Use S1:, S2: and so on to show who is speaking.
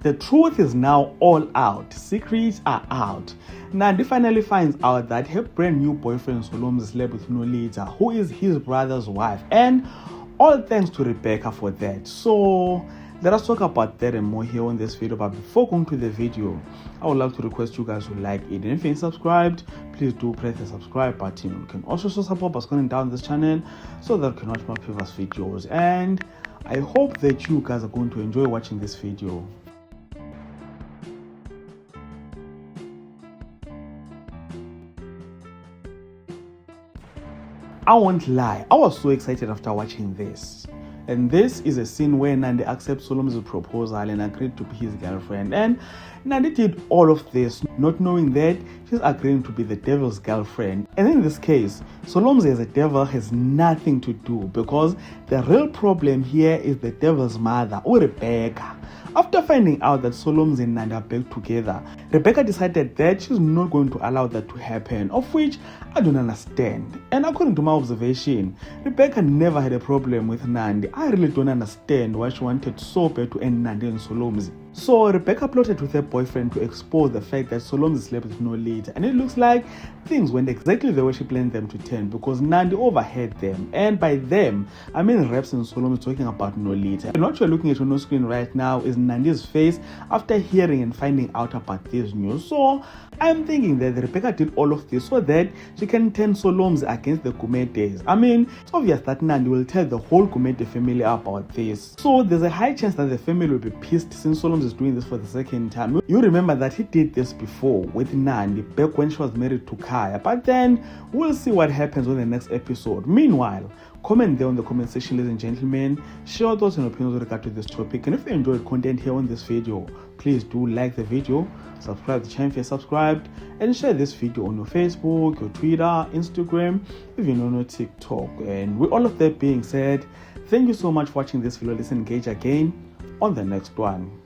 S1: The truth is now all out. Secrets are out. Nandi finally finds out that her brand new boyfriend Solomzi slept with Nolita, who is his brother's wife, and all thanks to Rebecca for that. So let us talk about that and more here on this video. But before going to the video, I would like to request you guys to like it, and if you ain't subscribed, please do press the subscribe button. You can also show support by scrolling down this channel so that you can watch my previous videos, and I hope that you guys are going to enjoy watching this video. I won't lie, I was so excited after watching this. And this is a scene where Nandi accepts Solomzi's proposal and agreed to be his girlfriend. And Nandi did all of this not knowing that she's agreeing to be the devil's girlfriend. And in this case, Solomzi as a devil has nothing to do, because the real problem here is the devil's mother, or Rebecca. After finding out that Solomzi and Nandi are back together, Rebecca decided that she's not going to allow that to happen, of which I don't understand. And according to my observation, Rebecca never had a problem with Nandi. I really don't understand why she wanted so bad to end Nandi and Solomzi. So Rebecca plotted with her boyfriend to expose the fact that Solomzi slept with Nolita, and it looks like things went exactly the way she planned them to turn, because Nandi overheard them, and by them I mean Reps and Solomzi talking about Nolita. And what you're looking at on your screen right now is Nandi's face after hearing and finding out about this news. So I'm thinking that Rebecca did all of this so that she can turn Solomzi against the Gumedes. I mean, it's obvious that Nandi will tell the whole Gumede family about this. So there's a high chance that the family will be pissed since Solomzi is doing this for the second time. You remember that he did this before with Nandi back when she was married to Kaya. But then we'll see what happens on the next episode. Meanwhile, comment there on the comment section, ladies and gentlemen. Share your thoughts and opinions with regard to this topic. And if you enjoyed content here on this video, please do like the video, subscribe to the channel if you're subscribed, and share this video on your Facebook, your Twitter, Instagram, even on your TikTok. And with all of that being said, thank you so much for watching this video. Let's engage again on the next one.